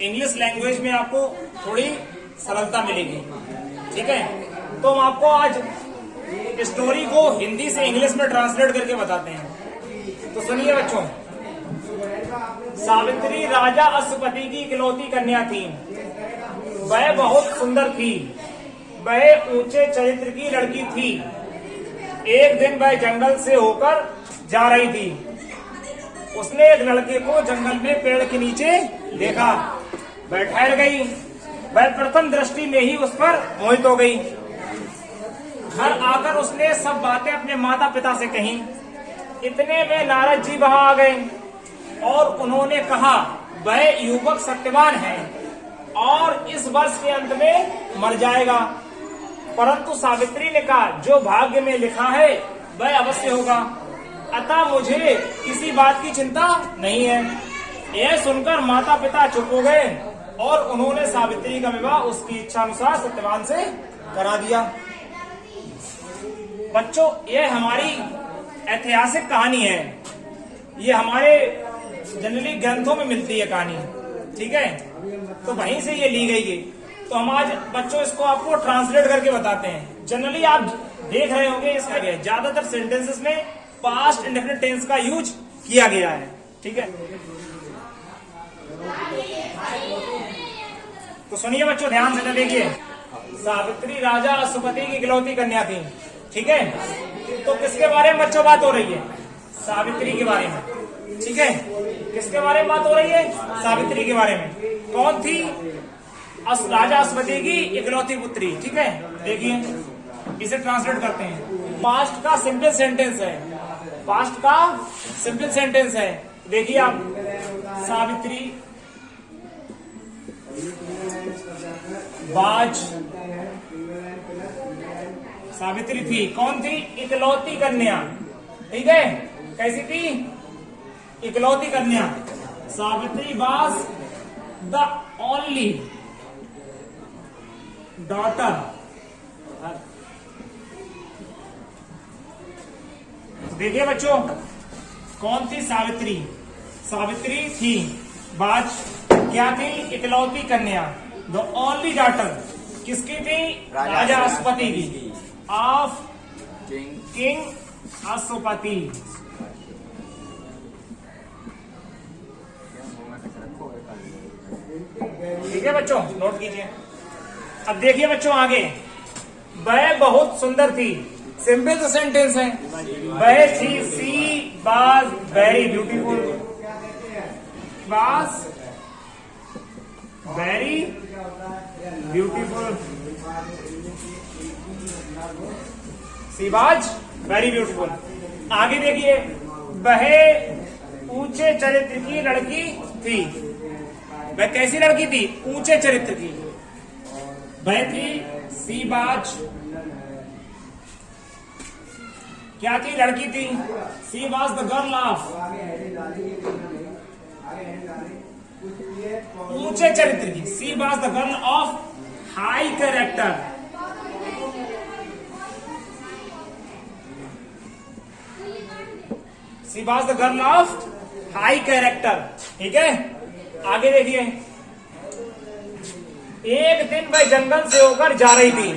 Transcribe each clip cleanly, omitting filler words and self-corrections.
English language में आपको थोड़ी सरलता मिलेगी। ठीक है, तो हम आपको आज स्टोरी को हिंदी से इंग्लिश में ट्रांसलेट करके बताते हैं। तो सुनिए बच्चों, सावित्री राजा अश्वपति की इकलौती कन्या थी। वह बहुत सुंदर थी, वह ऊंचे चरित्र की लड़की थी। एक दिन वह जंगल से होकर जा रही थी। उसने एक लड़के को जंगल में पेड़ के नीचे देखा। वह ठहर गई। वह प्रथम दृष्टि में ही उस पर मोहित हो गई। घर आकर उसने सब बातें अपने माता पिता से कही। इतने में नारद जी वहां आ गए और उन्होंने कहा, वह युवक सत्यवान है और इस वर्ष के अंत में मर जाएगा। परंतु सावित्री ने कहा, जो भाग्य में लिखा है वह अवश्य होगा, अतः मुझे किसी बात की चिंता नहीं है। यह सुनकर माता पिता चुप हो गए और उन्होंने सावित्री का विवाह उसकी इच्छा अनुसार सत्यवान से करा दिया। बच्चों, यह हमारी ऐतिहासिक कहानी है। ये हमारे जनरली ग्रंथों में मिलती है कहानी। ठीक है, तो वहीं से ये ली गई है। तो हम आज बच्चों इसको आपको ट्रांसलेट करके बताते हैं। जनरली आप देख रहे होंगे इसका ज्यादातर सेंटेंसेस में पास्ट इंडेफिनिट टेंस का यूज किया गया है। ठीक है, तो सुनिए बच्चों, ध्यान से देखिए। सावित्री राजा अश्वपति की इकलौती कन्या थी। ठीक है, तो किसके बारे में बच्चों बात हो रही है? सावित्री के बारे में। ठीक है, किसके बारे में बात हो रही है? सावित्री के बारे में। कौन थी? राजा अश्वपति की इकलौती पुत्री। ठीक है, देखिए इसे ट्रांसलेट करते हैं। पास्ट का सिंपल सेंटेंस है। पास्ट का सिंपल सेंटेंस है। देखिए आप, सावित्री बाज, सावित्री थी। कौन थी? इकलौती कन्या। ठीक है, कैसी थी? इकलौती कन्या। Savitri was the only daughter. देखिए बच्चों, कौन थी? सावित्री। सावित्री थी। बाज क्या थी? इकलौती कन्या। द ओनली डॉटर किसकी थी? राजा अश्वपति की। Of king Ashwapati. ठीक है बच्चों, नोट कीजिए। अब देखिए बच्चों आगे, वह बहुत सुंदर थी। सिंपल तो सेंटेंस है। वह थी, she was very beautiful. Was very beautiful. She was very beautiful. आगे देखिए, वह ऊंचे चरित्र की लड़की थी। वह कैसी लड़की थी? ऊंचे चरित्र की। वह थी, सी वाज क्या थी? लड़की थी। She was the girl of, ऊंचे चरित्र की। She was the girl of high character. She was the girl of high character. ठीक है, आगे देखिए। एक दिन वह जंगल से होकर जा रही थी।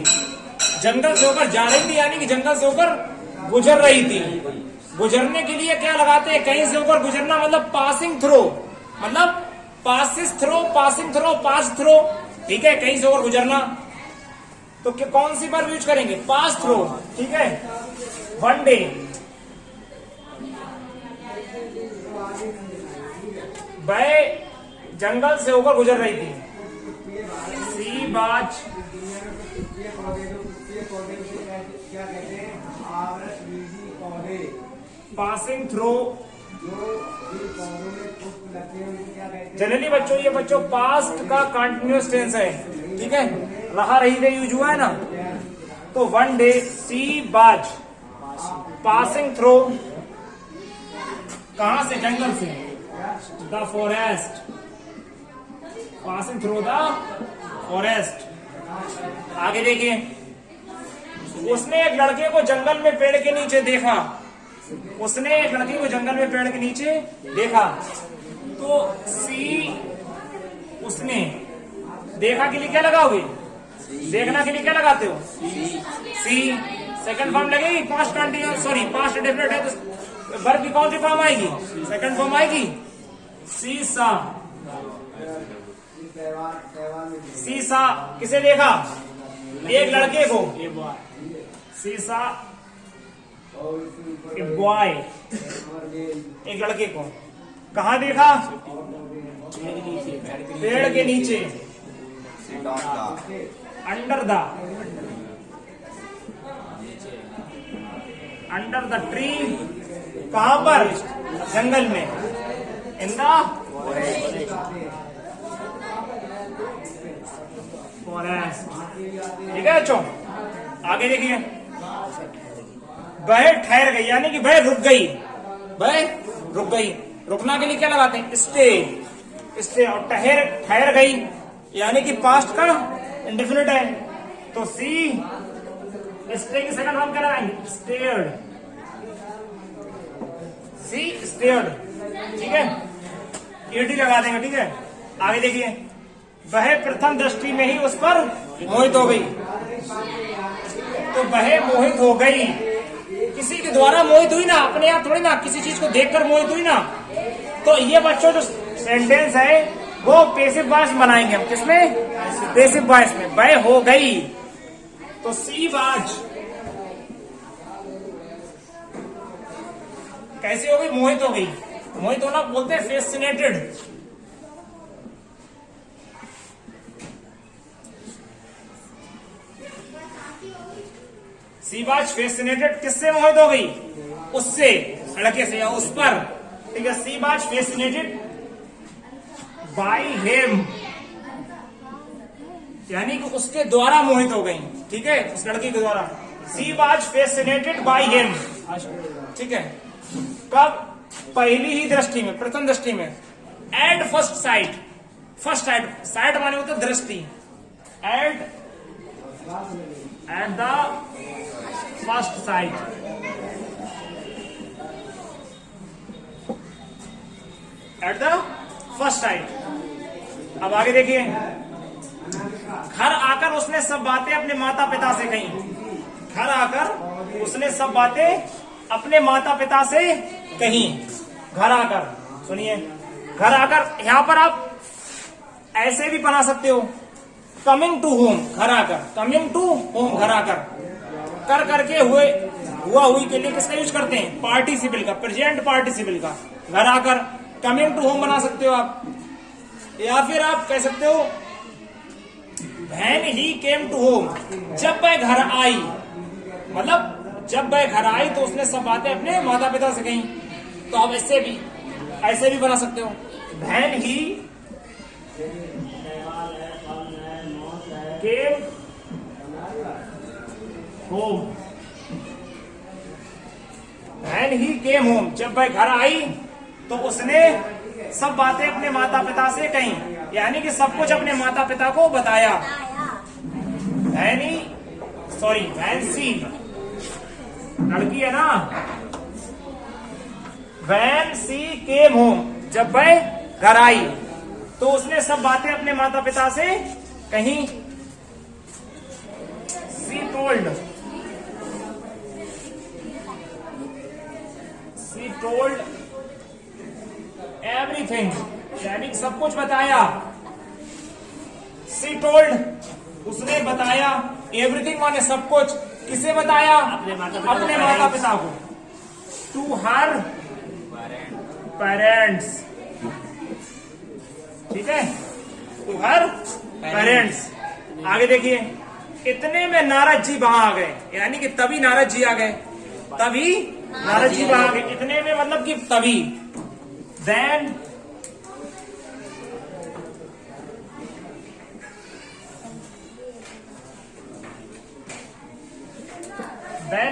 जंगल से होकर जा रही थी यानी कि जंगल से होकर गुजर रही थी। गुजरने के लिए क्या लगाते हैं? कहीं से होकर गुजरना मतलब पासिंग थ्रो, मतलब passes throw, passing throw, pass through. ठीक है, कहीं से होकर गुजरना। तो कौन सी वर्ब यूज करेंगे? Pass through. ठीक है, वन डे वह जंगल से होकर गुजर रही थी। She was passing throw. Generally बच्चों, ये बच्चों पास्ट का कंटिन्यूअस टेंस है। ठीक है, रहा रही गई यूज हुआ है ना। तो one day she was passing throw, कहां से? जंगल से। The forest, passing through the forest. आगे देखिए, उसने एक लड़के को जंगल में पेड़ के नीचे देखा। उसने एक लड़की को जंगल में पेड़ के नीचे देखा। तो सी, उसने देखा के लिए क्या लगाओगे? देखना के लिए क्या लगाते हो? सी। सेकंड फॉर्म लगेगी, past continuous, sorry past indefinite है तो वर्ब की कौन सी फॉर्म आएगी? सेकंड फॉर्म आएगी। सीसा। सीसा किसे देखा? एक लड़के को। सीसा बॉय, एक लड़के को। कहा देखा? पेड़ के नीचे। Under the tree. कहां पर? जंगल में। In the forest. ठीक है बच्चों, आगे देखिए। वह ठहर गई, यानी कि वह रुक गई। वह रुक गई, रुकना के लिए क्या लगाते हैं? स्टे। स्टे। और ठहर गई यानी कि पास्ट का इंडेफिनिट है, तो सी स्टे की सेकंड फॉर्म क्या लगाएंगे? स्टेयर्ड। सी स्टेयर्ड। ठीक है, ईडी लगा देंगे। ठीक है, आगे देखिए। वह प्रथम दृष्टि में ही उस पर मोहित हो गई। तो वह मोहित हो गई, किसी के द्वारा मोहित हुई ना, अपने आप थोड़ी ना, किसी चीज को देखकर मोहित हुई ना। तो ये बच्चों जो सेंटेंस है वो पैसिव वॉइस बनाएंगे हम। किसमें? पैसिव वॉइस में। वह हो गई, तो सी वाज कैसे हो गई? मोहित हो गई। मोहित होना बोलते हैं फैसिनेटेड। सी वाज फैसिनेटेड, किससे मोहित हो गई? उससे, लड़के से या उस पर। ठीक है, she was fascinated by him, यानी कि उसके द्वारा मोहित हो गई। ठीक है, उस लड़की के द्वारा। She was fascinated by him. ठीक है, कब? पहली ही दृष्टि में, प्रथम दृष्टि में। At first sight. First sight, site माने होता है दृष्टि। At the first sight. At the first sight. अब आगे देखिए। घर आकर उसने सब बातें अपने माता पिता से कही। घर आकर उसने सब बातें अपने माता पिता से कही। घर आकर, सुनिए, घर आकर यहां पर आप ऐसे भी बना सकते हो, कमिंग टू होम। घर आकर, कमिंग टू होम, घर आकर। कर करके हुए, हुआ हुई के लिए किसका यूज करते हैं? पार्टिसिपल का, प्रेजेंट पार्टिसिपल का। घर आकर कमिंग टू होम बना सकते हो आप, या फिर आप कह सकते हो when he came to home, जब वह घर आई। मतलब जब वह घर आई तो उसने सब बातें अपने माता पिता से कही। तो आप ऐसे भी बना सकते हो, when he came home. When he came home, जब वह घर आई तो उसने सब बातें अपने माता पिता से कही, यानी कि सब कुछ अपने माता पिता को बताया। व्हेन सी, लड़की है ना। व्हेन सी केम होम, जब वह घर आई तो उसने सब बातें अपने माता पिता से कही। सी टोल्ड एवरीथिंग, यानी सब कुछ बताया। सी टोल्ड, उसने बताया। एवरीथिंग माने सब कुछ। किसे बताया? अपने माता पिता को। To her parents. ठीक है, टू हर पेरेंट्स। आगे देखिए। इतने में नारद जी वहां आ गए, यानी कि तभी नारद जी आ गए। तभी नारद जी वहां आ गए। इतने में मतलब कि तभी। Then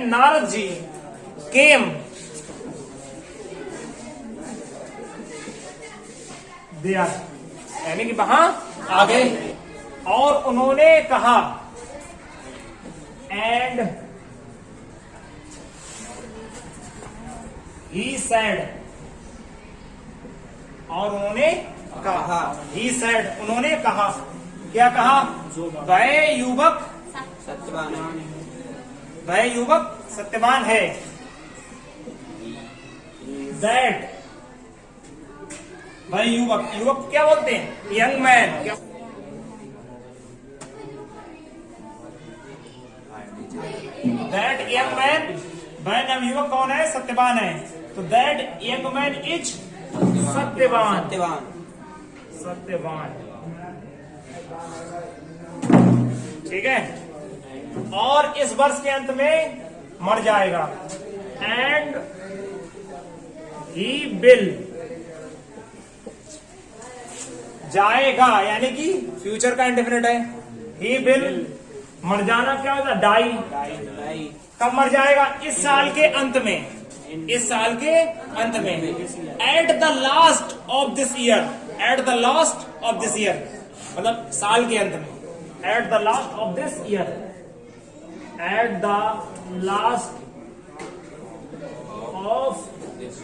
Narad ji came there, यानी कि वहां आ गए और उन्होंने कहा। एंड ही सेड, और उन्होंने कहा। ही सेड, उन्होंने कहा। क्या कहा? वह युवक सत्यवान वह युवक सत्यवान है। दैट वह युवक, युवक क्या बोलते हैं? Young man. क्या? दैट यंग मैन, वह नवयुवक कौन है? सत्यवान है। तो that young man is Satyavan. Satyavan Satyavan, ठीक है। और इस वर्ष के अंत में मर जाएगा। एंड ही विल, जाएगा यानी कि फ्यूचर का इंडेफिनिट है। ही विल, मर जाना क्या होता है? डाई। डाई कब मर जाएगा? इस साल के अंत में। इस साल के अंत में, at the last of this year. At the last of this year मतलब साल के अंत में। At the last of this year, at the last of this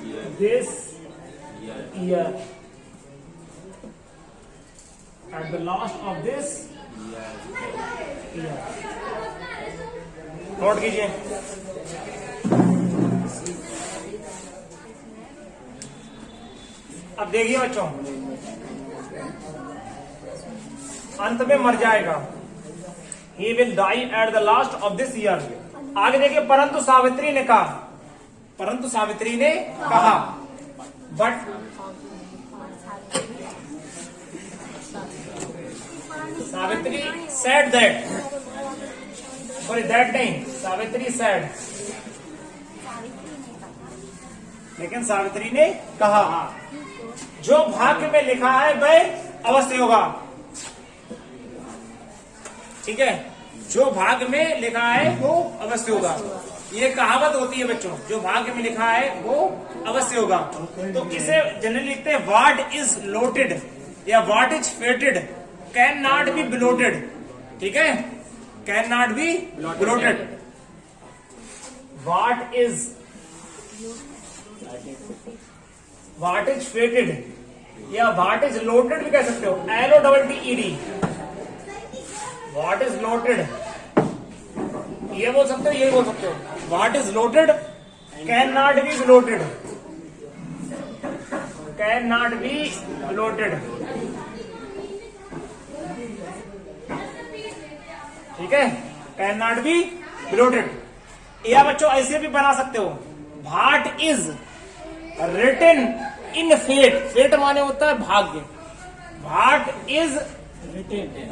year, at the last of this year. Note कीजिए। अब देखिए बच्चों, अंत में मर जाएगा। He will die at the last of this year. आगे देखिए, परंतु सावित्री ने कहा। परंतु सावित्री ने कहा, but Savitri said that, sorry that नहीं, सावित्री सेड, लेकिन सावित्री ने कहा जो भाग्य में लिखा है वह अवश्य होगा। ठीक है, जो भाग्य में लिखा है वो अवश्य होगा। ये कहावत होती है बच्चों, जो भाग्य में लिखा है वो अवश्य होगा। तो इसे जनरली लिखते हैं व्हाट इज लोटेड या what is fated can not be blotted. ठीक है, can not be blotted. What is fated या व्हाट इज लोटेड भी कह सकते हो, LOTTED। व्हाट इज लोटेड ये बोल सकते हो, ये बोल सकते हो। What is लोटेड can not be blotted, can not be blotted. ठीक है, कैन नॉट बी बिलोटेड। या बच्चों ऐसे भी बना सकते हो, what is written in fate. Fate माने होता है भाग्य। What is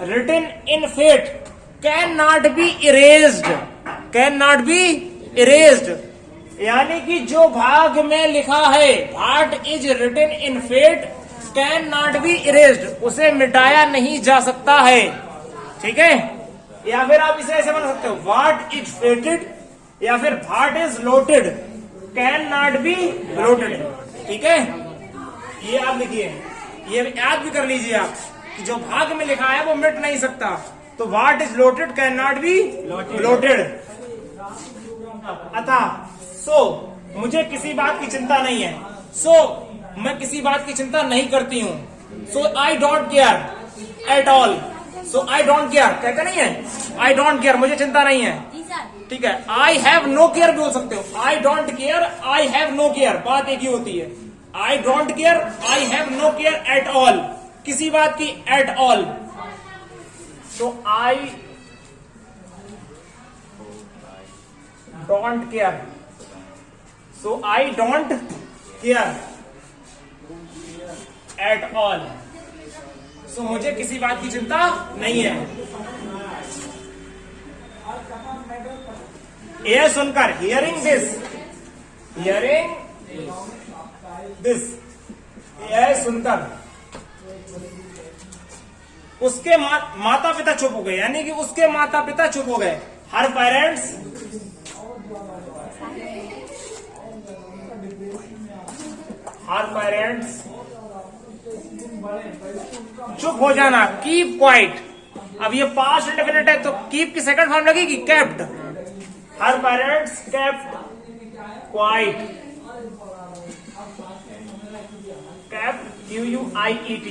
written in fate can not be erased, can not be erased. यानी कि जो भाग्य में लिखा है, what is written in fate can not be erased, उसे मिटाया नहीं जा सकता है। ठीक है, या फिर आप इसे ऐसे बना सकते हो, व्हाट इज फेटेड या फिर what is लोटेड can not be lotted. ठीक है, ये आप लिखिए, ये याद भी कर लीजिए आप कि जो भाग में लिखा है वो मिट नहीं सकता। तो what is लोटेड can not be lotted. अतः सो मुझे किसी बात की चिंता नहीं है। सो मैं किसी बात की चिंता नहीं करती हूँ। So I don't care at all. So I don't care कहते नहीं है, आई डोंट केयर मुझे चिंता नहीं है। ठीक है, आई हैव नो केयर बोल सकते हो। I don't care, I have no care, बात एक ही होती है। I don't care, I have no care at all, किसी बात की एट ऑल। तो I don't care, so I don't care at all. So मुझे किसी बात की चिंता नहीं है। यह सुनकर, हियरिंग दिस, हियरिंग दिस, यह सुनकर उसके माता पिता चुप हो गए। यानी कि उसके माता पिता चुप हो गए। हर पेरेंट्स, हर पेरेंट्स चुप हो जाना, कीप क्वाइट। अब ये पास्ट इंडेफिनिट है तो कीप की सेकंड फॉर्म लगेगी केप्ट। हर parents kept quiet, kept QUIET।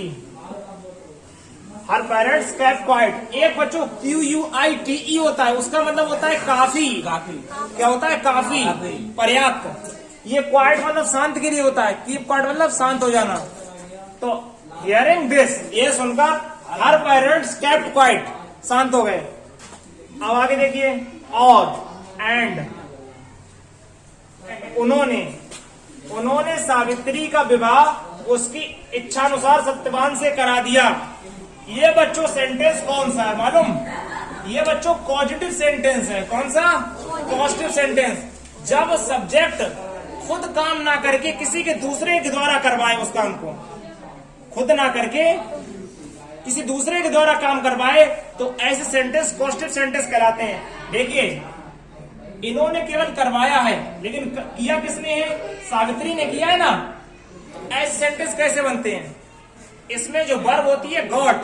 हर पेरेंट्स केप्ट क्वाइट। एक बच्चों QUITE होता है, उसका मतलब होता है काफी। काफी। क्या होता है? काफी, काफी। पर्याप्त। ये क्वाइट मतलब शांत के लिए होता है, कीप क्वाइट मतलब शांत हो जाना। तो हियरिंग दिस, ये सुनकर हर पेरेंट्स केप्ट क्वाइट, शांत हो गए। अब आगे देखिए, और एंड उन्होंने सावित्री का विवाह उसकी इच्छानुसार सत्यवान से करा दिया। ये बच्चों सेंटेंस कौन सा है मालूम? ये बच्चों पॉजिटिव सेंटेंस है। कौन सा? Positive sentence. जब सब्जेक्ट खुद काम ना करके किसी के दूसरे के द्वारा करवाए उस काम को, खुद ना करके किसी दूसरे के द्वारा काम करवाए, तो ऐसे सेंटेंस पॉजिटिव सेंटेंस कहलाते हैं। देखिए, इन्होंने केवल करवाया है, लेकिन किया किसने है? सावित्री ने किया है ना। ऐसे सेंटेंस कैसे बनते हैं? इसमें जो वर्ब होती है गॉट,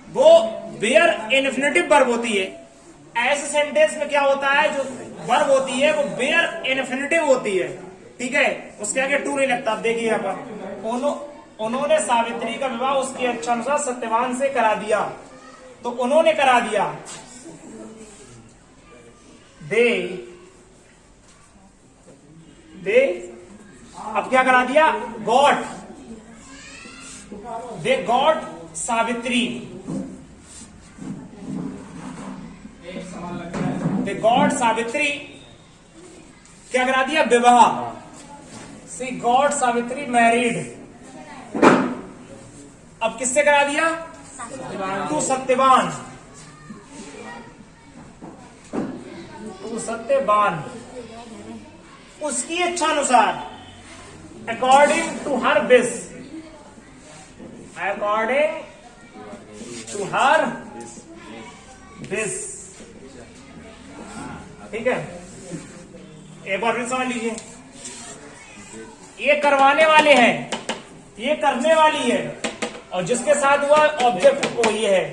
वो बेयर इन्फिनिटिव वर्ब होती है। ऐसे सेंटेंस में क्या होता है? जो वर्ब होती है वो बेयर इन्फिनिटिव होती है। ठीक है, उसके आगे टू नहीं लगता। आप देखिए यहाँ पर, उन्होंने सावित्री का विवाह उसकी इच्छानुसार सत्यवान से करा दिया। तो उन्होंने करा दिया, दे अब क्या करा दिया? Got, they got Savitri, they got Savitri क्या करा दिया? विवाह। सी गॉट सावित्री मैरिड। अब किससे करा दिया? टू सत्यवान, टू सत्यवान, उसकी इच्छानुसार, according to her wish, according to her wish. ठीक है, एक बार फिर समझ लीजिए। ये करवाने वाले हैं, ये करने वाली है, और जिसके साथ हुआ ऑब्जेक्ट वो ये है।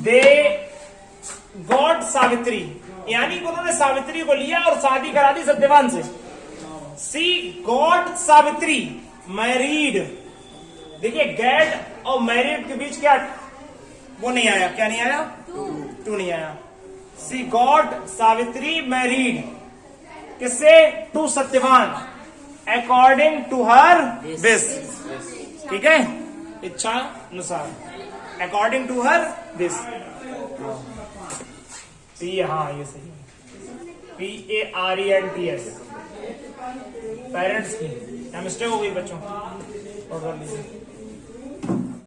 दे गॉट सावित्री, यानी कि उन्होंने सावित्री को लिया और शादी करा दी सत्यवान से। सी गॉट सावित्री मैरिड। देखिए, गेट और मैरिड के बीच क्या वो नहीं आया? क्या नहीं आया? टू नहीं आया। सी गॉट सावित्री मैरिड किससे? To Satyavan, according to her wish. ठीक है, इच्छा अनुसार, अकॉर्डिंग टू हर विश। हाँ, ये सही है। PARENTS, पेरेंट्स की मिस्टेक हो गई बच्चों, और कर लीजिए।